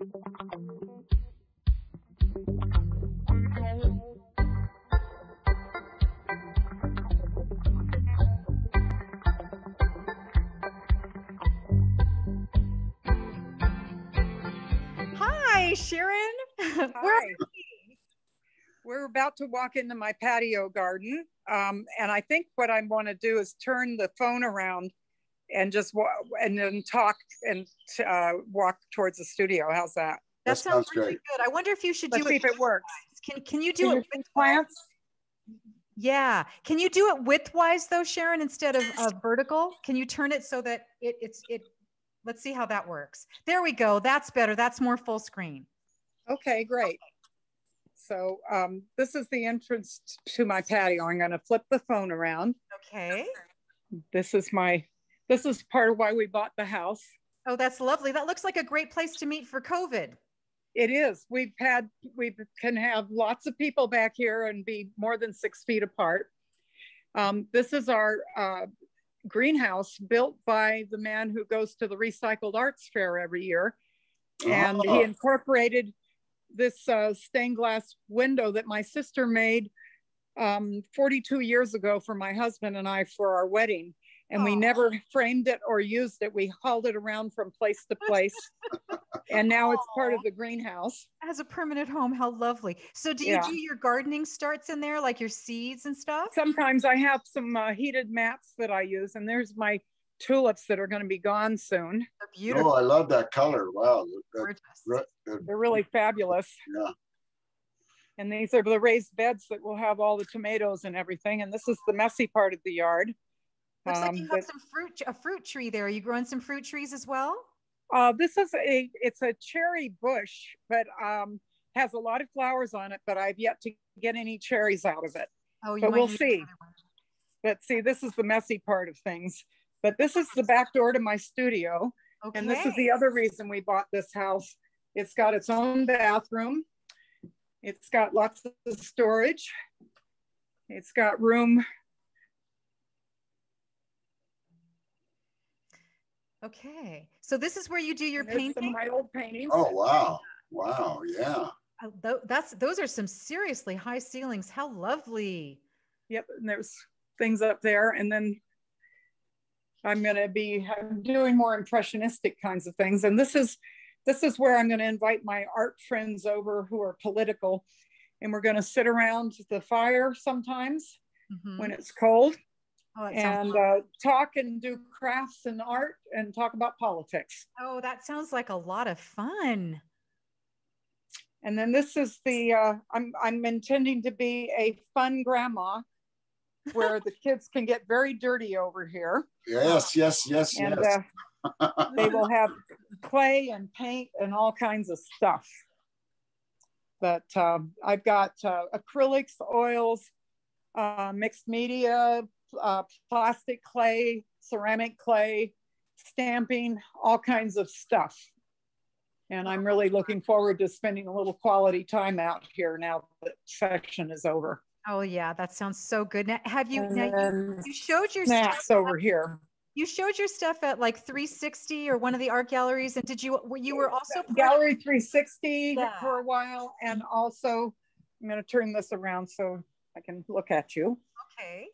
Hi, Sharon. Hi. We're about to walk into my patio garden. And I think what I want to do is turn the phone around and just and then talk and walk towards the studio. How's that? That sounds really good. I wonder if you should Let's see if it works. Can you do it with plants? Yeah. Can you do it widthwise though, Sharon, instead of vertical? Can you turn it so that it's let's see how that works. There we go. That's better. That's more full screen. Okay, great. So this is the entrance to my patio. I'm going to flip the phone around. Okay. This is part of why we bought the house. Oh, that's lovely. That looks like a great place to meet for COVID. It is. We can have lots of people back here and be more than 6 feet apart. This is our greenhouse built by the man who goes to the Recycled Arts Fair every year. And he incorporated this stained glass window that my sister made 42 years ago for my husband and I for our wedding. And we never framed it or used it. We hauled it around from place to place. And now it's part of the greenhouse. As a permanent home, how lovely. So do you do your gardening starts in there, like your seeds and stuff? Sometimes I have some heated mats that I use. And there's my tulips that are going to be gone soon. They're beautiful. Oh, I love that color. Wow. They're really fabulous. Yeah. And these are the raised beds that will have all the tomatoes and everything. And this is the messy part of the yard. Looks like you have a fruit tree there. Are you growing some fruit trees as well? This is it's a cherry bush, but has a lot of flowers on it, but I've yet to get any cherries out of it. Oh, but we'll see. But see, this is the messy part of things. But this is the back door to my studio. Okay. And this is the other reason we bought this house. It's got its own bathroom. It's got lots of storage. It's got room. Okay, so this is where you do your painting? Some of my old paintings. Oh, wow. Wow, yeah. Those are some seriously high ceilings. How lovely. Yep, and there's things up there. And then I'm doing more impressionistic kinds of things. And this is where I'm going to invite my art friends over who are political. And we're going to sit around the fire sometimes when it's cold. Oh, and talk and do crafts and art and talk about politics. Oh, that sounds like a lot of fun. And then this is the I'm intending to be a fun grandma where the kids can get very dirty over here. Yes. And they will have clay and paint and all kinds of stuff. But I've got acrylics, oils, mixed media, plastic clay, ceramic clay, stamping, all kinds of stuff. And I'm really looking forward to spending a little quality time out here now that session is over. Oh yeah, that sounds so good. Now, you showed your snacks over here. You showed your stuff at like 360 or one of the art galleries, and you were also Gallery 360 for a while, and also I'm going to turn this around so I can look at you. Okay.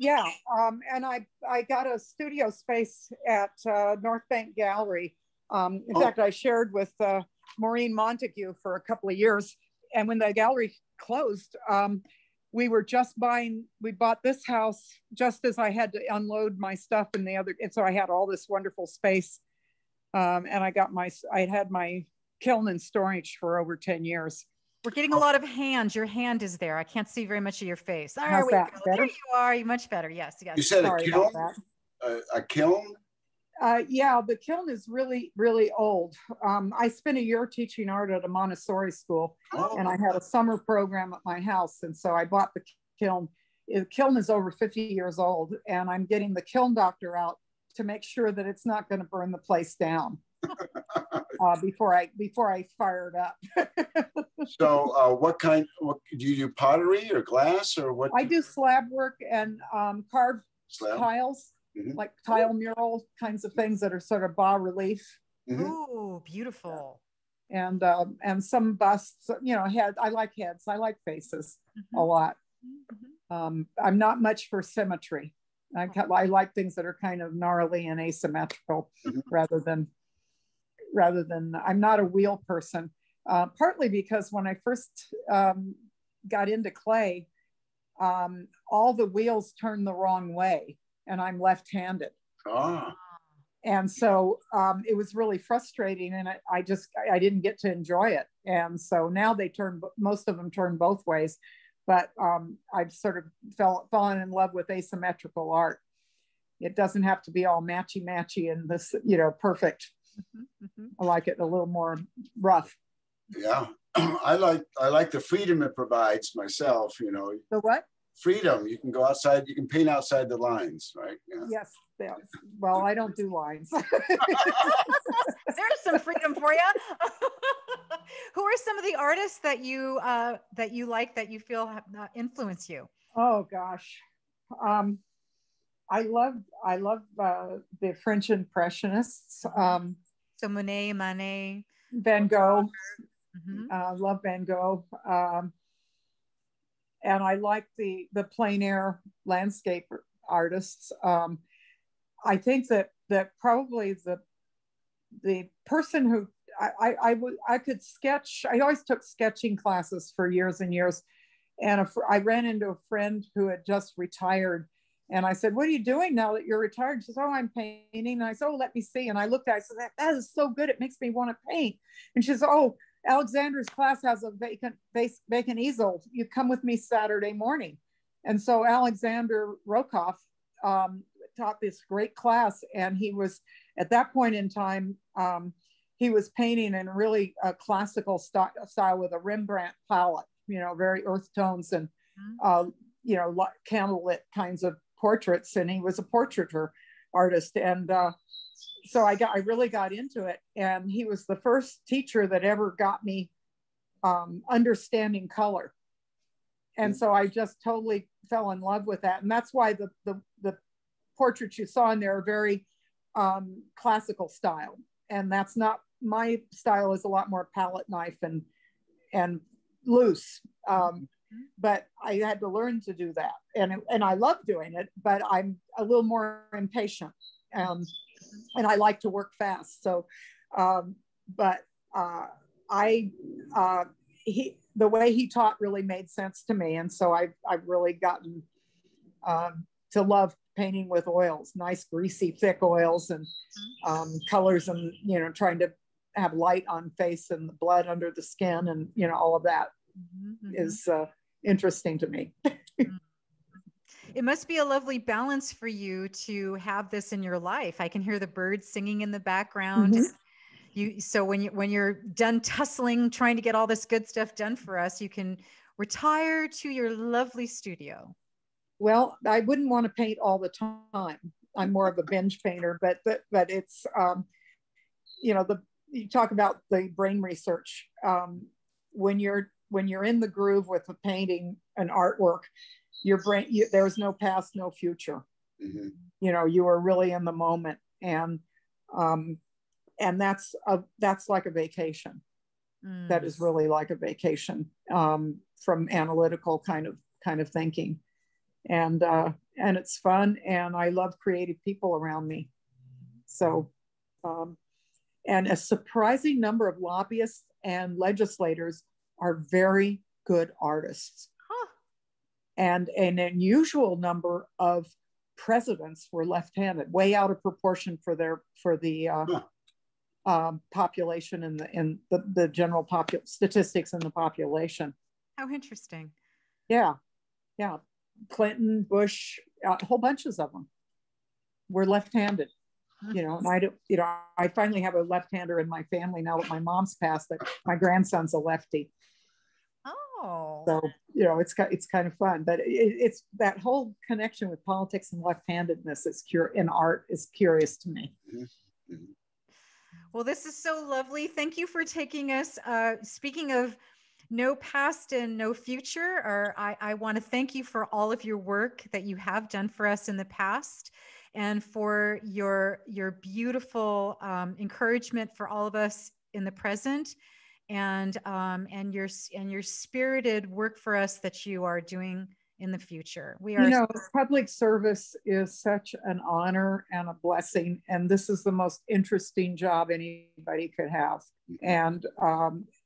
And I got a studio space at North Bank Gallery. In fact, I shared with Maureen Montague for a couple of years. And when the gallery closed, we bought this house just as I had to unload my stuff and so I had all this wonderful space. And I had my kiln and storage for over 10 years. We're getting a lot of hands. Your hand is there. I can't see very much of your face. How's that better? There you are. You're much better. Yes. You said a kiln? A kiln? Yeah, the kiln is really, really old. I spent a year teaching art at a Montessori school, and I had a summer program at my house. And so I bought the kiln. The kiln is over 50 years old, and I'm getting the kiln doctor out to make sure that it's not going to burn the place down before I fire it up. So what do you do, pottery or glass or what? I do slab work and carved tiles. Like tile mural kinds of things that are sort of bas relief. Ooh, beautiful. and some busts, you know, I like heads, I like faces a lot. I'm not much for symmetry. I like things that are kind of gnarly and asymmetrical rather than I'm not a wheel person, partly because when I first got into clay, all the wheels turn the wrong way and I'm left-handed. Ah. And so it was really frustrating, and I didn't get to enjoy it. And so now most of them turn both ways, but I've sort of fallen in love with asymmetrical art. It doesn't have to be all matchy and this, you know, perfect. I like it a little more rough. Yeah. I like the freedom it provides myself, you know. The what? Freedom. You can go outside, you can paint outside the lines, right? Yeah. Yes. Well, I don't do lines. There's some freedom for you. Who are some of the artists that you like, that you feel have influenced you? Oh gosh. I love the French Impressionists. So Monet, Manet, Van Gogh. Love Van Gogh. And I like the plein air landscape artists. I think that probably the person who I could sketch. I always took sketching classes for years and years, and I ran into a friend who had just retired, and I said, "What are you doing now that you're retired?" She says, "Oh, I'm painting." And I said, "Oh, let me see." And I looked at it, I said, that is so good. It makes me want to paint. And she says, "Oh, Alexander's class has a vacant easel. You come with me Saturday morning." And so Alexander Rokoff taught this great class, and he was, at that point in time, he was painting in really a classical style with a Rembrandt palette, you know, very earth tones and you know, candlelit kinds of portraits. And he was a portraiture artist, and so I really got into it. And he was the first teacher that ever got me understanding color. And so I just totally fell in love with that. And that's why the portraits you saw in there are very classical style. And that's not, my style is a lot more palette knife and loose. But I had to learn to do that. And I love doing it, but I'm a little more impatient. And I like to work fast. So, the way he taught really made sense to me. And so I've really gotten to love painting with oils, nice, greasy, thick oils, and colors, and, you know, trying to have light on face and the blood under the skin, and, you know, all of that is interesting to me. It must be a lovely balance for you to have this in your life. I can hear the birds singing in the background. So when you're done tussling, trying to get all this good stuff done for us, you can retire to your lovely studio. Well, I wouldn't want to paint all the time. I'm more of a binge painter, but it's, you know, you talk about the brain research. When you're in the groove with a painting, an artwork, your brain, there's no past, no future. You know, you are really in the moment, and that's like a vacation. That is really like a vacation from analytical kind of thinking, and it's fun, and I love creative people around me. So, and a surprising number of lobbyists and legislators are very good artists. And an unusual number of presidents were left-handed, way out of proportion for the population and the general statistics in the population. How interesting. Yeah. Clinton, Bush, whole bunches of them were left-handed. You know, and I finally have a left-hander in my family now that my mom's passed. That my grandson's a lefty. Oh. So, you know, it's kind of fun, but it's that whole connection with politics and left-handedness in art is curious to me. Well, this is so lovely. Thank you for taking us. Speaking of no past and no future, or I want to thank you for all of your work that you have done for us in the past, and for your beautiful encouragement for all of us in the present, and your spirited work for us that you are doing in the future. We are, you know, public service is such an honor and a blessing, and this is the most interesting job anybody could have. And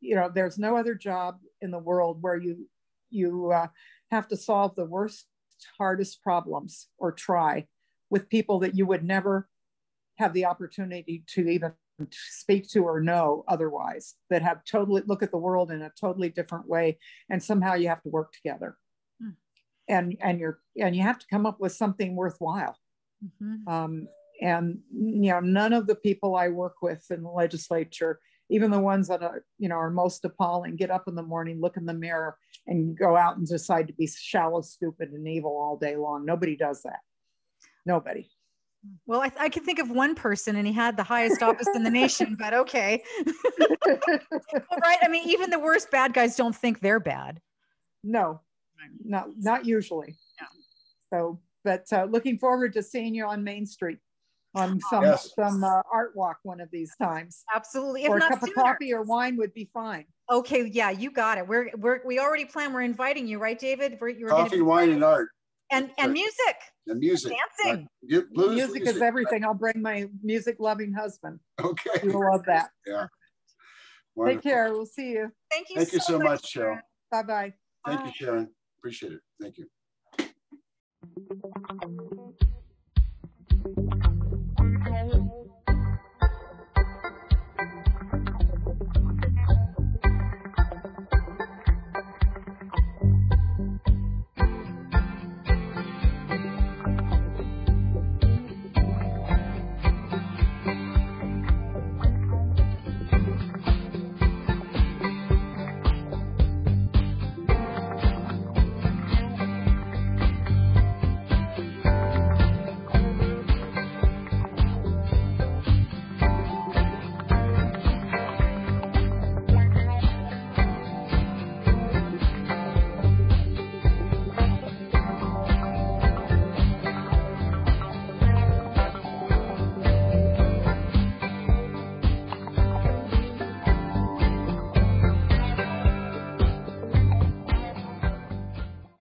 you know, there's no other job in the world where you have to solve the worst, hardest problems, or try with people that you would never have the opportunity to even speak to or know otherwise, that have totally look at the world in a totally different way, and somehow you have to work together. And you have to come up with something worthwhile. And you know, none of the people I work with in the legislature, even the ones that are, you know, are most appalling, get up in the morning, look in the mirror, and go out and decide to be shallow, stupid, and evil all day long. Nobody does that. Nobody. Well, I can think of one person, and he had the highest office in the nation, but okay. Well, right. I mean, even the worst bad guys don't think they're bad. No, not usually. Yeah. So, but looking forward to seeing you on Main Street on some art walk one of these times. Absolutely. If or a cup of coffee or wine would be fine. Okay. Yeah, you got it. We already planned. We're inviting you, right, David? Coffee, wine, and art. And music. And music. Dancing. Music is everything. I'll bring my music-loving husband. Okay. You'll love that. Yeah. Wonderful. Take care. We'll see you. Thank you. Thank you so much, Cheryl. Bye-bye. Thank you, Sharon. Appreciate it. Thank you.